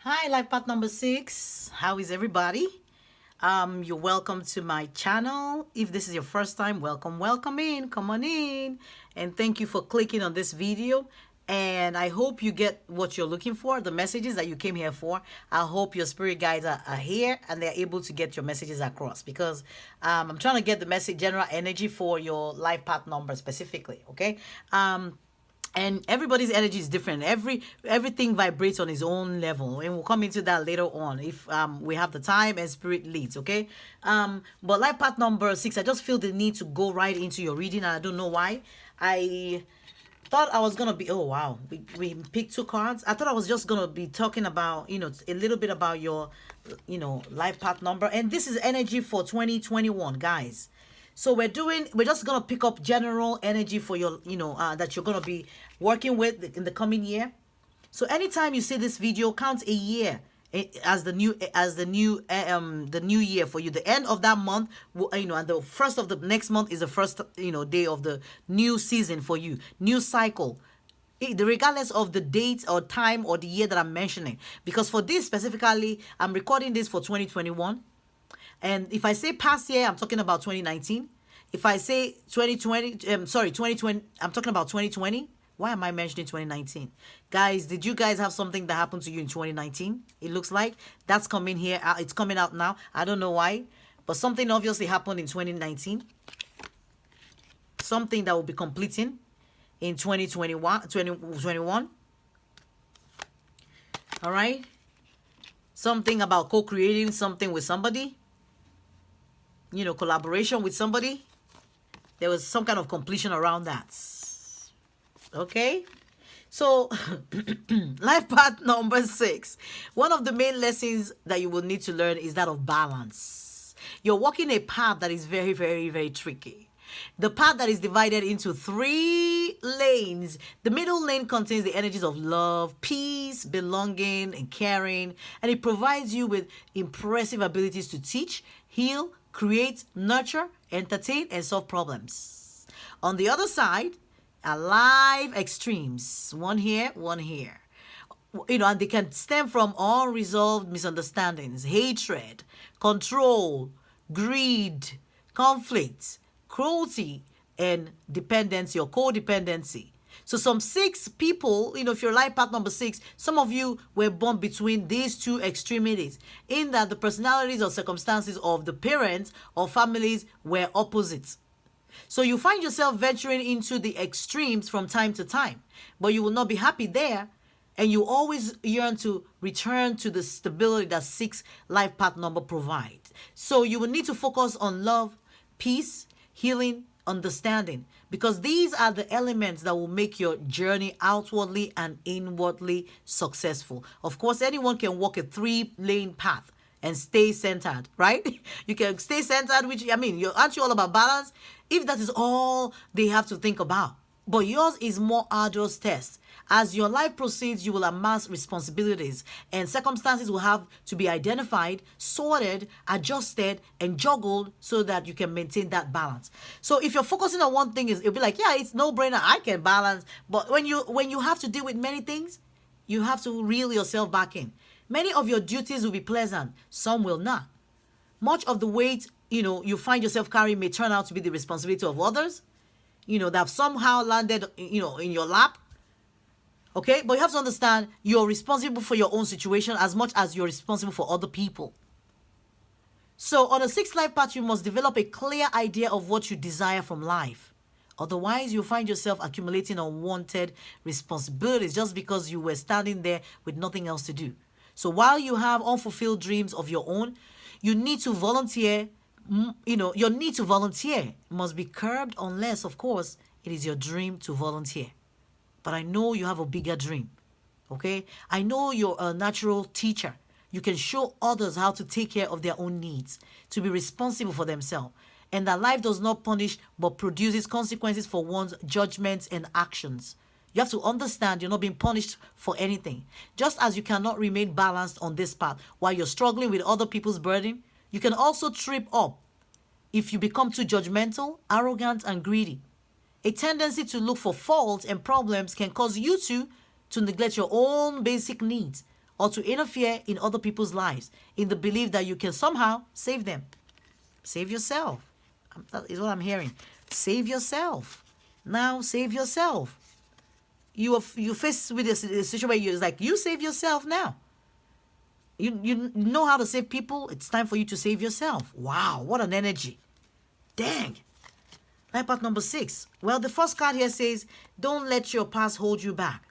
Hi, life path number 6. How is everybody? You're welcome to my channel. If this is your first time, welcome in. Come on in. And thank you for clicking on this video. And I hope you get what you're looking for, the messages that you came here for. I hope your spirit guides are here and they're able to get your messages across, because I'm trying to get the message, general energy for your life path number specifically, okay? And everybody's energy is different. Everything vibrates on its own level, and we'll come into that later on if we have the time and spirit leads. Okay. But life path number 6, I just feel the need to go right into your reading, and I don't know why. I thought I was gonna be, oh wow, we picked 2 cards. I thought I was just gonna be talking about, a little bit about your, life path number, and this is energy for 2021, guys. So we're just gonna pick up general energy for your, that you're gonna be working with in the coming year. So anytime you see this video, count a year as the new year for you. The end of that month, and the first of the next month is the first, day of the new season for you, new cycle. Regardless of the date or time or the year that I'm mentioning, because for this specifically, I'm recording this for 2021. And if I say past year, I'm talking about 2019. If I say 2020, I'm talking about 2020. Why am I mentioning 2019? Guys, did you guys have something that happened to you in 2019? It looks like that's coming here. It's coming out now. I don't know why, but something obviously happened in 2019. Something that will be completing in 2021. All right. Something about co-creating something with somebody. Collaboration with somebody. There was some kind of completion around that. Okay? So, life path number 6. One of the main lessons that you will need to learn is that of balance. You're walking a path that is very, very, very tricky. The path that is divided into 3 lanes. The middle lane contains the energies of love, peace, belonging, and caring. And it provides you with impressive abilities to teach, heal, create, nurture, entertain, and solve problems. On the other side, are live extremes. One here, one here. And they can stem from unresolved misunderstandings, hatred, control, greed, conflict, cruelty, and dependency or codependency. So some 6 people, if you're life path number 6, some of you were born between these 2 extremities, in that the personalities or circumstances of the parents or families were opposites. So you find yourself venturing into the extremes from time to time, but you will not be happy there, and you always yearn to return to the stability that 6 life path number provides. So you will need to focus on love, peace, healing, understanding, because these are the elements that will make your journey outwardly and inwardly successful. Of course, anyone can walk a 3-lane path and stay centered, right? You can stay centered, which, aren't you all about balance? If that is all they have to think about. But yours is more arduous test. As your life proceeds, you will amass responsibilities, and circumstances will have to be identified, sorted, adjusted, and juggled so that you can maintain that balance. So if you're focusing on one thing, it'll be like, yeah, it's no brainer, I can balance. But when you have to deal with many things, you have to reel yourself back in. Many of your duties will be pleasant, some will not. Much of the weight, you find yourself carrying may turn out to be the responsibility of others, that have somehow landed, in your lap. Okay, but you have to understand you're responsible for your own situation as much as you're responsible for other people. So on a 6th life path, you must develop a clear idea of what you desire from life. Otherwise, you'll find yourself accumulating unwanted responsibilities just because you were standing there with nothing else to do. So while you have unfulfilled dreams of your own, you need to volunteer. Your need to volunteer must be curbed unless, of course, it is your dream to volunteer. But I know you have a bigger dream, okay? I know you're a natural teacher. You can show others how to take care of their own needs, to be responsible for themselves, and that life does not punish but produces consequences for one's judgments and actions. You have to understand you're not being punished for anything. Just as you cannot remain balanced on this path while you're struggling with other people's burden, you can also trip up if you become too judgmental, arrogant, and greedy. A tendency to look for faults and problems can cause you to neglect your own basic needs or to interfere in other people's lives in the belief that you can somehow save them. Save yourself. That is what I'm hearing. Save yourself. Now save yourself. You faced with a situation where you're like, you save yourself now. You know how to save people. It's time for you to save yourself. Wow, what an energy. Dang. Life path number 6. Well, the first card here says, don't let your past hold you back.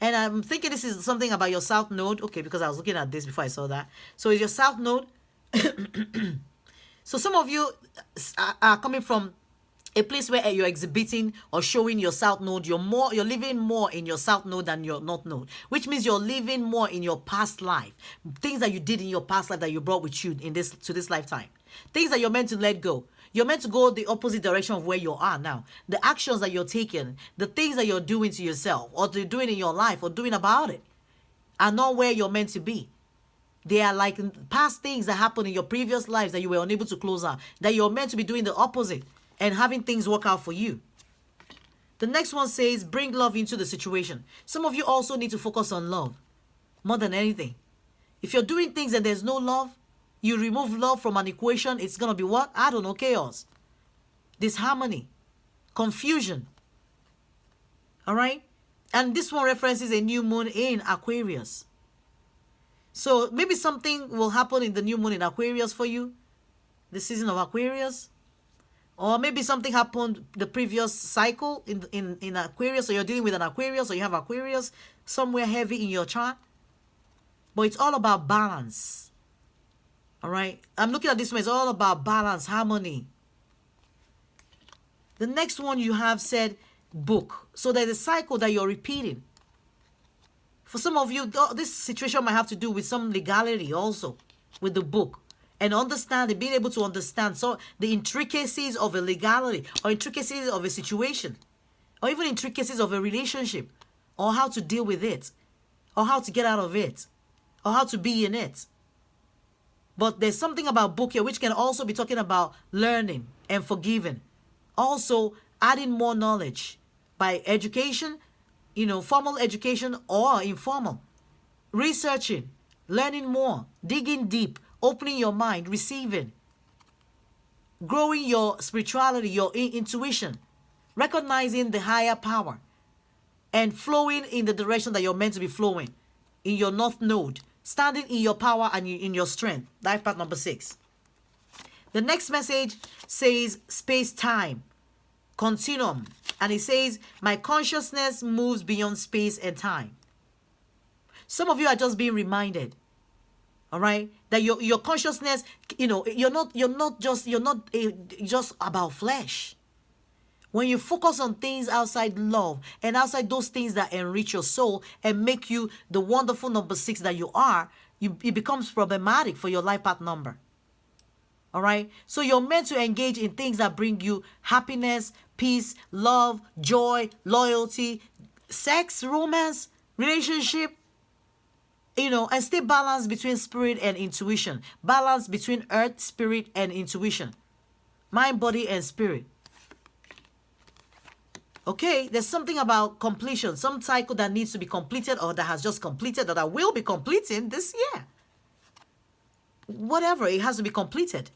And I'm thinking this is something about your south node. Okay, because I was looking at this before I saw that. So it's your south node. So some of you are coming from a place where you're exhibiting or showing your south node. You're living more in your south node than your north node, which means you're living more in your past life. Things that you did in your past life that you brought with you to this lifetime. Things that you're meant to let go. You're meant to go the opposite direction of where you are now. The actions that you're taking, the things that you're doing to yourself or you're doing in your life or doing about it are not where you're meant to be. They are like past things that happened in your previous lives that you were unable to close out, that you're meant to be doing the opposite and having things work out for you. The next one says, bring love into the situation. Some of you also need to focus on love more than anything. If you're doing things and there's no love, you remove love from an equation, it's going to be what? I don't know, chaos, disharmony, confusion. All right? And this one references a new moon in Aquarius. So maybe something will happen in the new moon in Aquarius for you, the season of Aquarius. Or maybe something happened the previous cycle in Aquarius, or you're dealing with an Aquarius, or you have Aquarius somewhere heavy in your chart. But it's all about balance. All right? I'm looking at this one. It's all about balance, harmony. The next one you have said book. So there's a cycle that you're repeating. For some of you, this situation might have to do with some legality also with the book. And understanding, being able to understand so the intricacies of a legality or intricacies of a situation or even intricacies of a relationship or how to deal with it or how to get out of it or how to be in it. But there's something about book here which can also be talking about learning and forgiving. Also adding more knowledge by education, formal education or informal. Researching, learning more, digging deep, opening your mind, receiving, growing your spirituality, your intuition, recognizing the higher power, and flowing in the direction that you're meant to be flowing in your north node, standing in your power and in your strength. Life path number 6. The next message says space-time, continuum, and it says, my consciousness moves beyond space and time. Some of you are just being reminded, all right, that your consciousness, you're not just about flesh. When you focus on things outside love and outside those things that enrich your soul and make you the wonderful number 6 that you are, it becomes problematic for your life path number. All right, so you're meant to engage in things that bring you happiness, peace, love, joy, loyalty, sex, romance, relationship. And stay balanced between spirit and intuition. Balance between earth, spirit, and intuition. Mind, body, and spirit. Okay, there's something about completion. Some cycle that needs to be completed or that has just completed or that will be completing this year. Whatever, it has to be completed.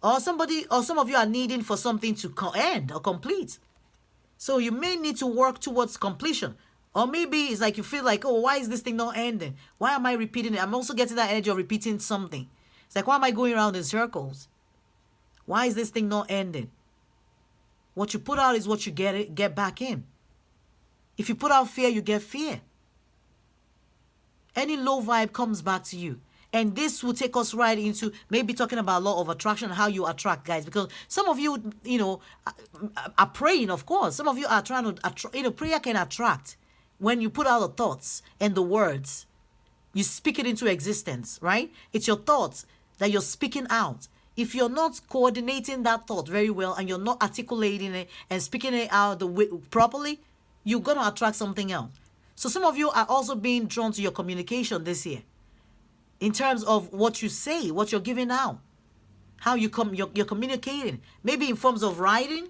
Or some of you are needing for something to end or complete. So you may need to work towards completion. Or maybe it's like you feel like, oh, why is this thing not ending? Why am I repeating it? I'm also getting that energy of repeating something. It's like, why am I going around in circles? Why is this thing not ending? What you put out is what you get back in. If you put out fear, you get fear. Any low vibe comes back to you. And this will take us right into maybe talking about law of attraction, how you attract, guys. Because some of you, are praying, of course. Some of you are trying to attract. Prayer can attract. When you put out the thoughts and the words, you speak it into existence, right? It's your thoughts that you're speaking out. If you're not coordinating that thought very well and you're not articulating it and speaking it out properly, you're going to attract something else. So some of you are also being drawn to your communication this year in terms of what you say, what you're giving out, how you're communicating, maybe in forms of writing,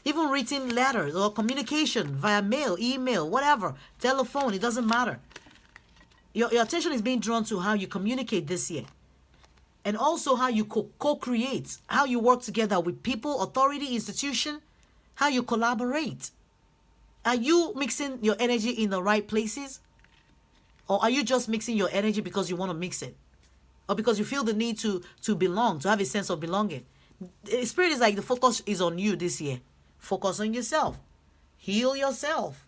even written letters or communication via mail, email, whatever, telephone, it doesn't matter. Your attention is being drawn to how you communicate this year. And also how you co-create, how you work together with people, authority, institution, how you collaborate. Are you mixing your energy in the right places? Or are you just mixing your energy because you want to mix it? Or because you feel the need to belong, to have a sense of belonging? The Spirit is like, the focus is on you this year. Focus on yourself. Heal yourself.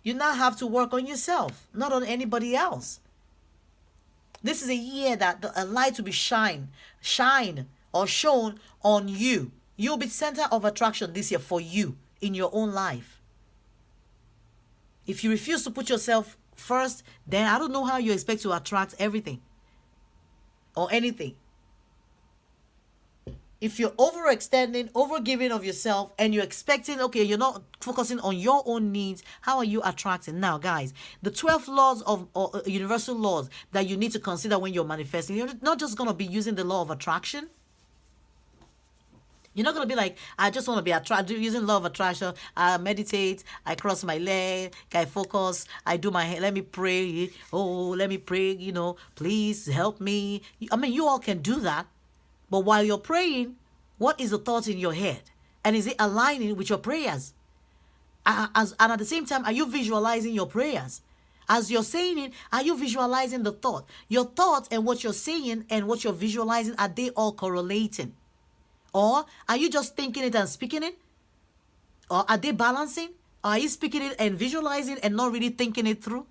You now have to work on yourself, not on anybody else. This is a year that a light will be shine or shown on you. You'll be center of attraction this year for you in your own life. If you refuse to put yourself first, then I don't know how you expect to attract everything or anything. If you're overextending, overgiving of yourself, and you're expecting, okay, you're not focusing on your own needs, how are you attracting? Now, guys, the 12 laws of universal laws that you need to consider when you're manifesting, you're not just going to be using the law of attraction. You're not going to be like, I just want to be attracted, using law of attraction. I meditate, I cross my leg, I focus, I do my, let me pray. Oh, let me pray, please help me. I mean, you all can do that. But while you're praying, what is the thought in your head? And is it aligning with your prayers? And at the same time, are you visualizing your prayers? As you're saying it, are you visualizing the thought? Your thoughts and what you're saying and what you're visualizing, are they all correlating? Or are you just thinking it and speaking it? Or are they balancing? Or are you speaking it and visualizing and not really thinking it through?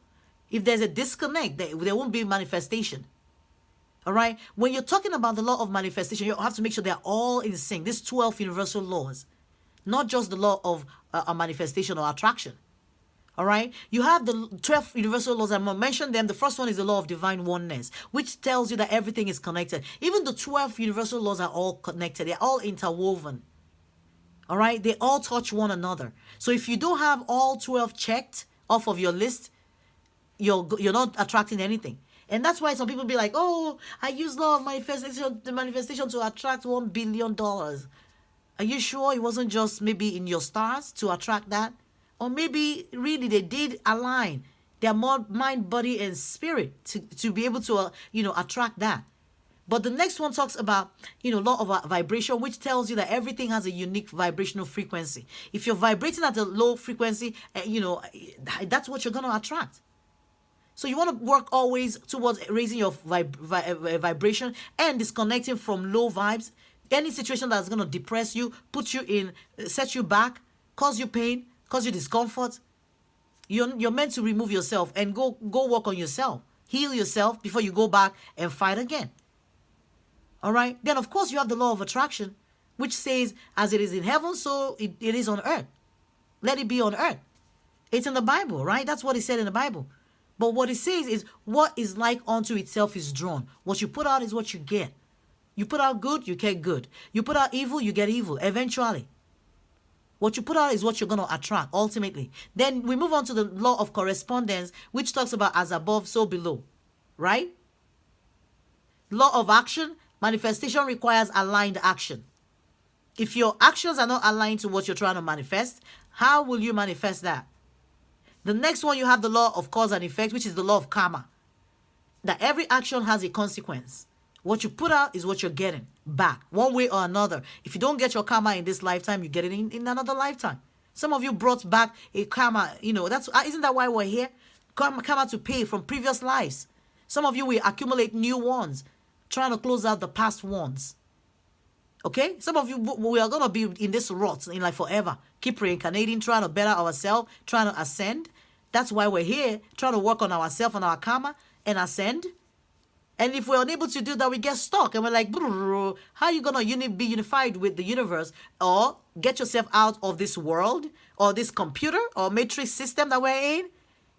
If there's a disconnect, there won't be manifestation. All right. When you're talking about the law of manifestation, you have to make sure they're all in sync. These 12 universal laws, not just the law of a manifestation or attraction. All right. You have the 12 universal laws. I'm going to mention them. The first one is the law of divine oneness, which tells you that everything is connected. Even the 12 universal laws are all connected. They're all interwoven. All right. They all touch one another. So if you don't have all 12 checked off of your list, you're not attracting anything. And that's why some people be like, oh, I use law of manifestation to attract $1 billion. Are you sure it wasn't just maybe in your stars to attract that? Or maybe really they did align their mind, body, and spirit to be able to, attract that. But the next one talks about, law of vibration, which tells you that everything has a unique vibrational frequency. If you're vibrating at a low frequency, that's what you're going to attract. So you want to work always towards raising your vibration and disconnecting from low vibes. Any situation that's going to depress you, put you in, set you back, cause you pain, cause you discomfort. You're meant to remove yourself and go work on yourself. Heal yourself before you go back and fight again. All right? Then, of course, you have the law of attraction, which says, as it is in heaven, so it is on earth. Let it be on earth. It's in the Bible, right? That's what it said in the Bible. But what it says is, what is like unto itself is drawn. What you put out is what you get. You put out good, you get good. You put out evil, you get evil, eventually. What you put out is what you're going to attract, ultimately. Then we move on to the law of correspondence, which talks about as above, so below. Right? Law of action, manifestation requires aligned action. If your actions are not aligned to what you're trying to manifest, how will you manifest that? The next one, you have the law of cause and effect, which is the law of karma. That every action has a consequence. What you put out is what you're getting back, one way or another. If you don't get your karma in this lifetime, you get it in another lifetime. Some of you brought back a karma, isn't that why we're here? Karma to pay from previous lives. Some of you will accumulate new ones, trying to close out the past ones. Okay? Some of you, we are going to be in this rut in life forever. Keep reincarnating, trying to better ourselves, trying to ascend. That's why we're here, trying to work on ourselves and our karma and ascend. And if we're unable to do that, we get stuck. And we're like, how are you going to be unified with the universe? Or get yourself out of this world or this computer or matrix system that we're in?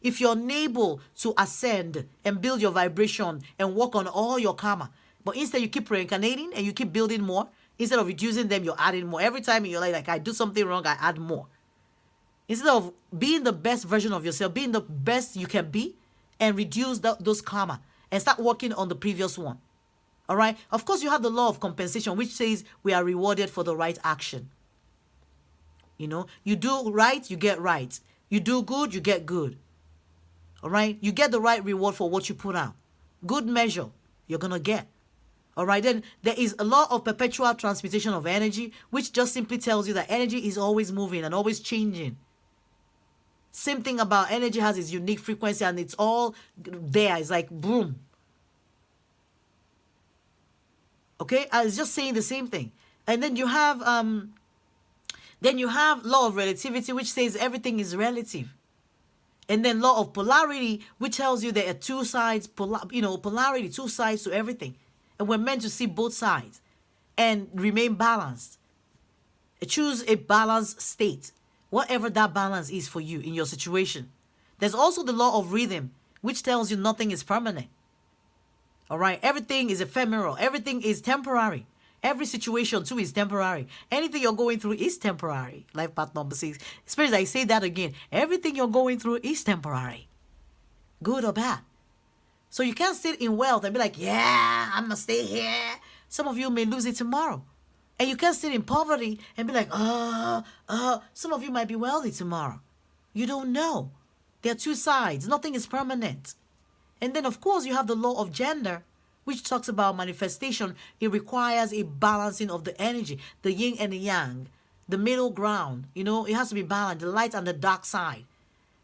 If you're unable to ascend and build your vibration and work on all your karma, but instead you keep reincarnating and you keep building more, instead of reducing them, you're adding more. Every time you're like, I do something wrong, I add more. Instead of being the best version of yourself, being the best you can be, and reduce those karma and start working on the previous one. All right? Of course, you have the law of compensation, which says we are rewarded for the right action. You do right, you get right. You do good, you get good. All right? You get the right reward for what you put out. Good measure, you're going to get. All right? Then there is a law of perpetual transmutation of energy, which just simply tells you that energy is always moving and always changing. Same thing about energy has its unique frequency and it's all there. It's like boom. Okay? I was just saying the same thing. And then you have law of relativity, which says everything is relative. And then law of polarity, which tells you there are two sides, polarity, two sides to everything. And we're meant to see both sides and remain balanced. Choose a balanced state, whatever that balance is for you in your situation. There's also the law of rhythm, which tells you nothing is permanent. All right, everything is ephemeral. Everything is temporary. Every situation too is temporary. Anything you're going through is temporary. Life path number 6. Spirits, I say that again. Everything you're going through is temporary. Good or bad. So you can't sit in wealth and be like, yeah, I'm going to stay here. Some of you may lose it tomorrow. And you can't sit in poverty and be like, some of you might be wealthy tomorrow. You don't know. There are two sides. Nothing is permanent. And then, of course, you have the law of gender, which talks about manifestation. It requires a balancing of the energy, the yin and the yang, the middle ground. It has to be balanced, the light and the dark side.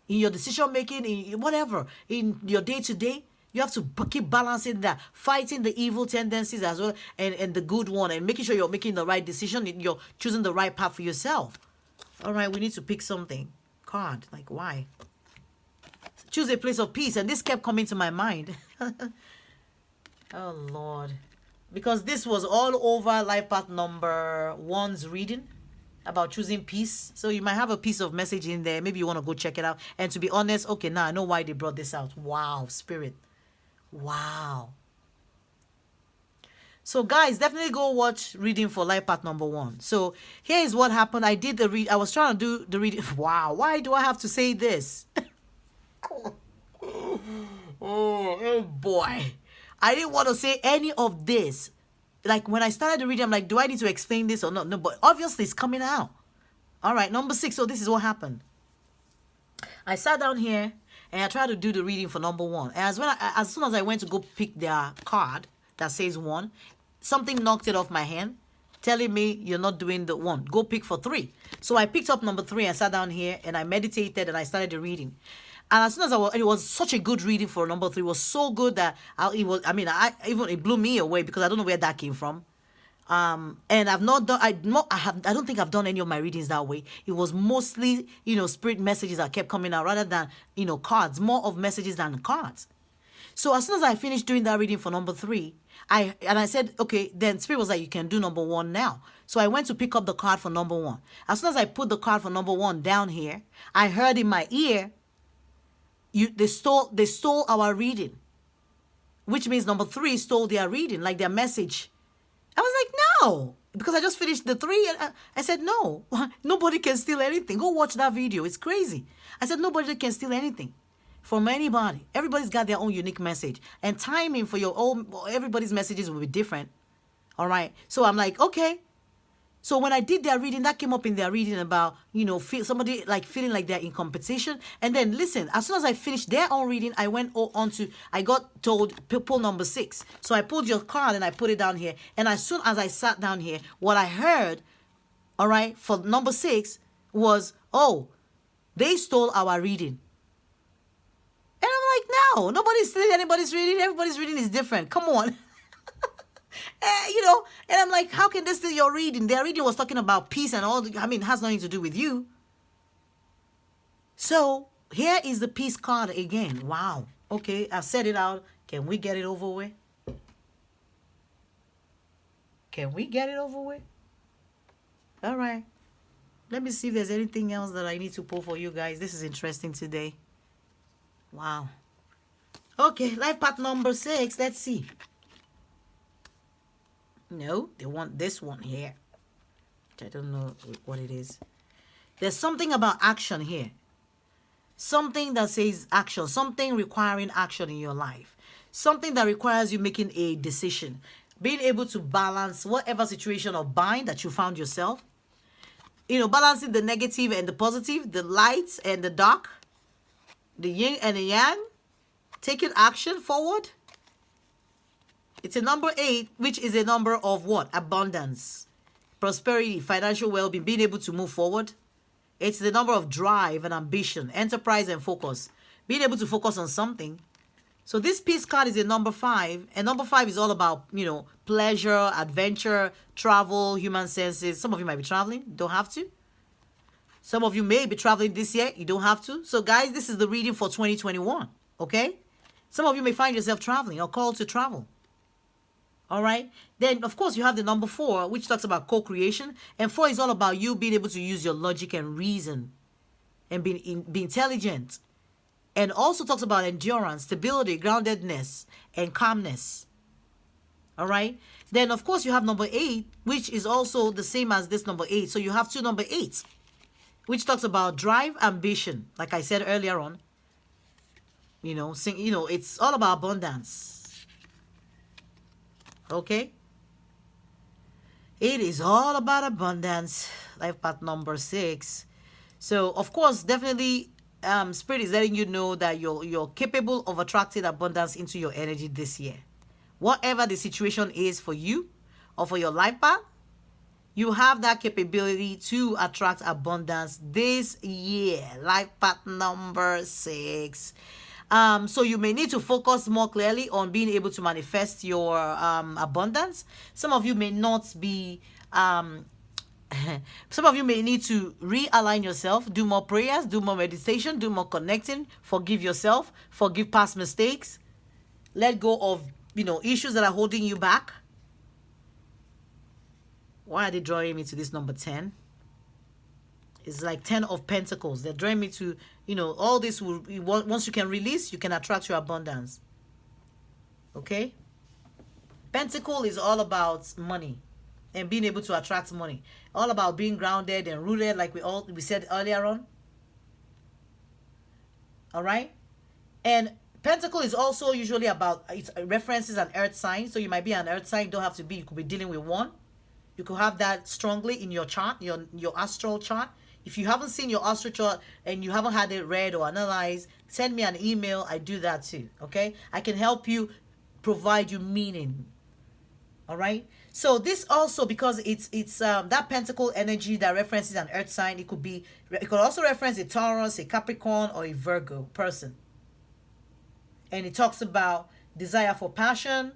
In your decision making, in whatever, in your day-to-day, you have to keep balancing that, fighting the evil tendencies as well and the good one, and making sure you're making the right decision, you're choosing the right path for yourself. All right, we need to pick something. Card, like why? Choose a place of peace, and this kept coming to my mind. Oh, Lord. Because this was all over Life Path number 1's reading about choosing peace. So you might have a piece of message in there. Maybe you want to go check it out. And to be honest, okay, now I know why they brought this out. Wow, Spirit. Wow. So guys, definitely go watch reading for Life Path number 1. So here is what happened. I did the read. I was trying to do the reading. Wow. Why do I have to say this? Oh boy. I didn't want to say any of this. Like when I started the reading, I'm like, do I need to explain this or not? No, but obviously it's coming out. All right, number 6. So this is what happened. I sat down here and I tried to do the reading for number 1. And as soon as I went to go pick their card that says 1, something knocked it off my hand, telling me you're not doing the 1. Go pick for 3. So I picked up number 3 and sat down here and I meditated and I started the reading. And as soon as it was such a good reading for number 3. It was so good that it blew me away because I don't know where that came from. And I don't think I've done any of my readings that way. It was mostly, spirit messages that kept coming out rather than, cards, more of messages than cards. So as soon as I finished doing that reading for number 3, I said, okay, then Spirit was like, you can do number 1 now. So I went to pick up the card for number 1. As soon as I put the card for number 1 down here, I heard in my ear, they stole our reading, which means number 3 stole their reading, like their message. I was like, no, because I just finished the 3. And I said, no, nobody can steal anything. Go watch that video. It's crazy. I said, nobody can steal anything from anybody. Everybody's got their own unique message, and timing for everybody's messages will be different. All right. So I'm like, okay. So when I did their reading, that came up in their reading about, somebody like feeling like they're in competition. And then listen, as soon as I finished their own reading, I went on to, I got told, pull number 6. So I pulled your card and I put it down here. And as soon as I sat down here, what I heard, all right, for number 6 was, oh, they stole our reading. And I'm like, no, nobody's stealing anybody's reading. Everybody's reading is different. Come on. And I'm like, how can they steal your reading? Their reading was talking about peace and all. It has nothing to do with you. So here is the peace card again. Wow. Okay, I've said it out. Can we get it over with? Can we get it over with? All right. Let me see if there's anything else that I need to pull for you guys. This is interesting today. Wow. Okay, life path number 6. Let's see. No, they want this one here. I don't know what it is. There's something about action here. Something that says action. Something requiring action in your life. Something that requires you making a decision. Being able to balance whatever situation or bind that you found yourself. Balancing the negative and the positive. The light and the dark. The yin and the yang. taking action forward. It's a number 8, which is a number of what? Abundance, prosperity, financial well-being, being able to move forward. It's the number of drive and ambition, enterprise and focus, being able to focus on something. So this peace card is a number 5, and number 5 is all about, pleasure, adventure, travel, human senses. Some of you might be traveling, don't have to. Some of you may be traveling this year, you don't have to. So guys, this is the reading for 2021, okay? Some of you may find yourself traveling or called to travel. All right. Then, of course, you have the number 4, which talks about co-creation. And 4 is all about you being able to use your logic and reason and be intelligent. And also talks about endurance, stability, groundedness, and calmness. All right. Then, of course, you have number 8, which is also the same as this number 8. So you have 2 number 8s, which talks about drive, ambition. Like I said earlier on, it's all about abundance. Okay, it is all about abundance. Life path number 6. So of course, definitely, Spirit is letting you know that you're capable of attracting abundance into your energy this year. Whatever the situation is for you or for your life path, you have that capability to attract abundance this year. Life path number 6. So you may need to focus more clearly on being able to manifest your abundance. Some of you may not be, some of you may need to realign yourself, do more prayers, do more meditation, do more connecting, forgive yourself, forgive past mistakes, let go of, issues that are holding you back. Why are they drawing me to this number 10? It's like 10 of Pentacles. They're drawing me to, all this will, once you can release, you can attract your abundance. Okay? Pentacle is all about money and being able to attract money. All about being grounded and rooted, like we said earlier on. All right? And Pentacle is also usually about, it references an earth sign. So you might be an earth sign, don't have to be, you could be dealing with one. You could have that strongly in your chart, your astral chart. If you haven't seen your astral chart and you haven't had it read or analyzed, send me an email. I do that too, okay? I can help you provide you meaning, all right? So this also, because it's that pentacle energy that references an earth sign, it could also reference a Taurus, a Capricorn, or a Virgo person. And it talks about desire for passion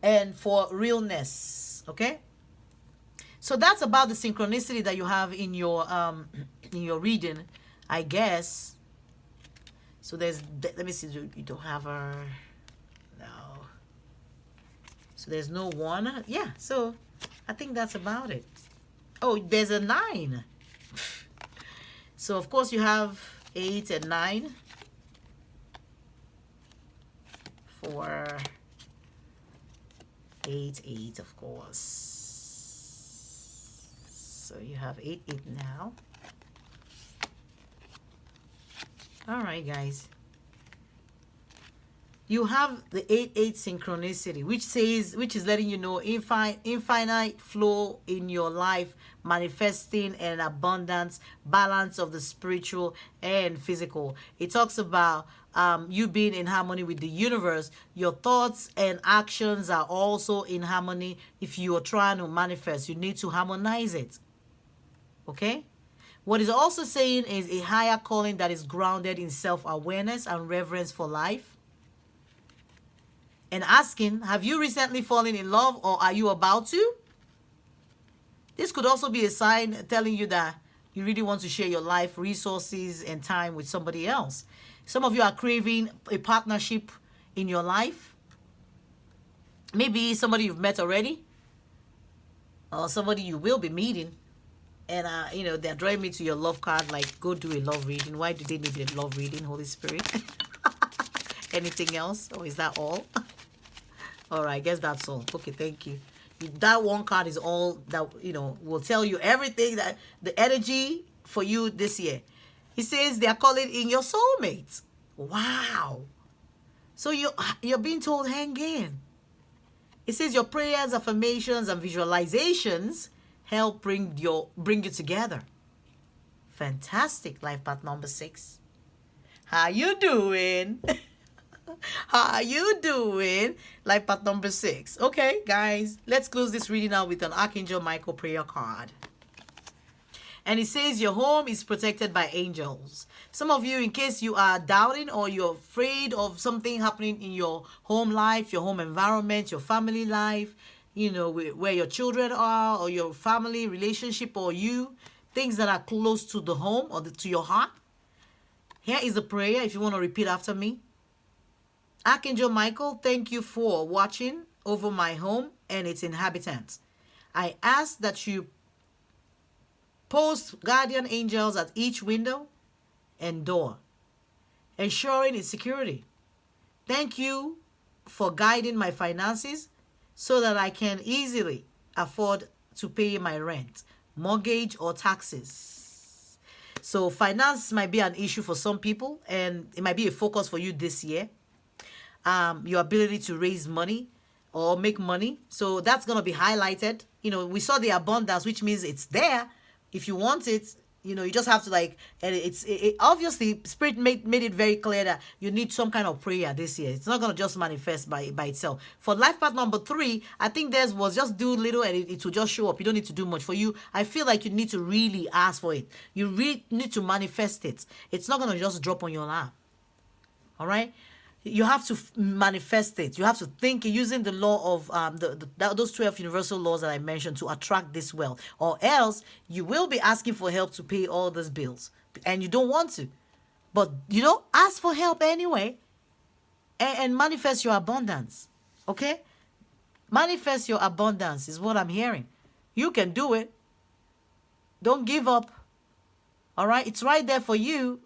and for realness, okay? So that's about the synchronicity that you have in your reading, I guess. So let me see, you don't have a, no. So there's no 1. Yeah, so I think that's about it. Oh, there's a 9. So of course you have 8 and 9 for 8, of course. So you have 8 now. All right, guys. You have the 8 synchronicity, which is letting you know infinite flow in your life, manifesting an abundance, balance of the spiritual and physical. It talks about you being in harmony with the universe. Your thoughts and actions are also in harmony. If you are trying to manifest, you need to harmonize it. Okay? What is also saying is a higher calling that is grounded in self-awareness and reverence for life. And asking, have you recently fallen in love or are you about to? This could also be a sign telling you that you really want to share your life, resources, and time with somebody else. Some of you are craving a partnership in your life. Maybe somebody you've met already or somebody you will be meeting. And, they're drawing me to your love card, like, go do a love reading. Why do they need a love reading, Holy Spirit? Anything else? Or is that all? All right, I guess that's all. Okay, thank you. That one card is all that, will tell you everything, that the energy for you this year. He says they are calling in your soulmates. Wow. So you're being told, hang in. It says your prayers, affirmations, and visualizations help bring you together. Fantastic. Life path number 6. How you doing? How are you doing? Life path number 6. Okay, guys, let's close this reading out with an Archangel Michael prayer card. And it says your home is protected by angels. Some of you, in case you are doubting or you're afraid of something happening in your home life, your home environment, your family life, you know, where your children are, or your family relationship, or you, things that are close to the home or to your heart. Here is a prayer if you want to repeat after me. Archangel Michael, thank you for watching over my home and its inhabitants. I ask that you post guardian angels at each window and door, ensuring its security. Thank you for guiding my finances so that I can easily afford to pay my rent, mortgage, or taxes. So finance might be an issue for some people, and it might be a focus for you this year. Your ability to raise money or make money. So that's going to be highlighted. You know, we saw the abundance, which means it's there. If you want it, you know, you just have to and it obviously Spirit made it very clear that you need some kind of prayer this year. It's not going to just manifest by itself. For life path number 3, I think theirs was just do little and it will just show up. You don't need to do much. For you, I feel like you need to really ask for it. You really need to manifest it. It's not going to just drop on your lap. All right? You have to manifest it. You have to think using the law of those 12 universal laws that I mentioned to attract this wealth. Or else you will be asking for help to pay all those bills. And you don't want to. But, you know, ask for help anyway. And manifest your abundance. Okay? Manifest your abundance is what I'm hearing. You can do it. Don't give up. All right? It's right there for you.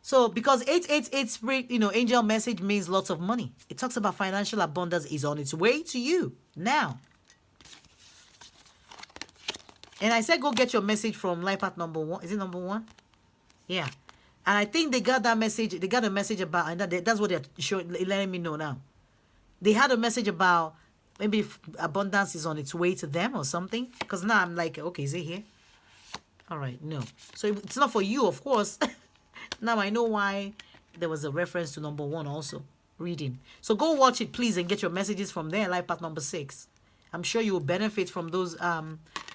So, because 888 Spirit, you know, angel message means lots of money. It talks about financial abundance is on its way to you now. And I said go get your message from life path number 1. Is it number 1? Yeah. And I think they got that message. They got a message about, and that's what they're letting me know now. They had a message about maybe abundance is on its way to them or something. Because now I'm like, okay, is it here? All right, no. So it's not for you, of course. Now I know why there was a reference to number 1 also, reading. So go watch it, please, and get your messages from there, life path number 6. I'm sure you will benefit from those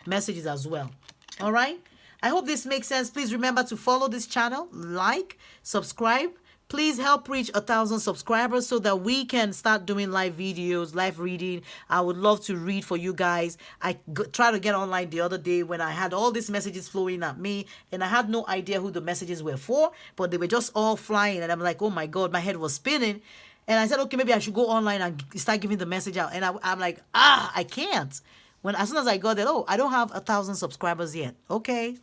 messages as well. All right? I hope this makes sense. Please remember to follow this channel, like, subscribe. Please help reach 1,000 subscribers so that we can start doing live videos, live reading. I would love to read for you guys. I tried to get online the other day when I had all these messages flowing at me, and I had no idea who the messages were for, but they were just all flying, and I'm like, oh my God, my head was spinning. And I said, okay, maybe I should go online and start giving the message out. And I'm like, I can't. As soon as I got that, oh, I don't have 1,000 subscribers yet. Okay.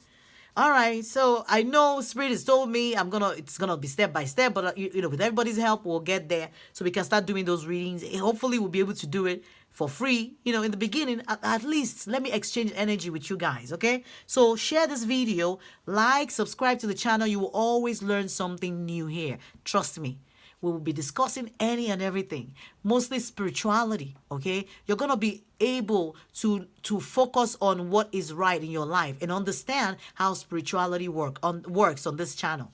All right, so I know Spirit has told me it's gonna be step by step, but you know, with everybody's help, we'll get there, so we can start doing those readings. Hopefully, we'll be able to do it for free. You know, in the beginning, at least let me exchange energy with you guys. Okay, so share this video, like, subscribe to the channel. You will always learn something new here. Trust me. We will be discussing any and everything, mostly spirituality, okay? You're going to be able to focus on what is right in your life and understand how spirituality works on this channel,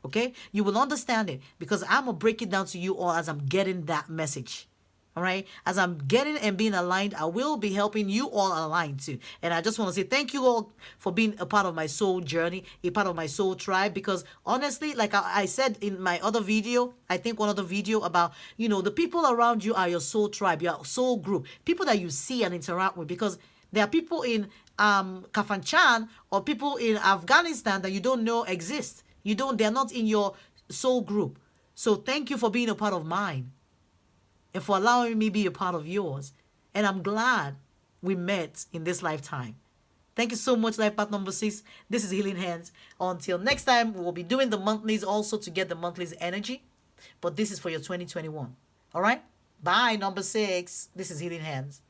okay? You will understand it because I'm going to break it down to you all as I'm getting that message. All right. As I'm getting and being aligned, I will be helping you all align too. And I just want to say thank you all for being a part of my soul journey, a part of my soul tribe. Because honestly, like I said in my other video, I think one other video about, you know, the people around you are your soul tribe, your soul group, people that you see and interact with. Because there are people in Kafanchan or people in Afghanistan that you don't know exist. They're not in your soul group. So thank you for being a part of mine. And for allowing me to be a part of yours. And I'm glad we met in this lifetime. Thank you so much, life path number 6. This is Healing Hands. Until next time, we'll be doing the monthlies also to get the monthlies energy. But this is for your 2021. All right? Bye, number 6. This is Healing Hands.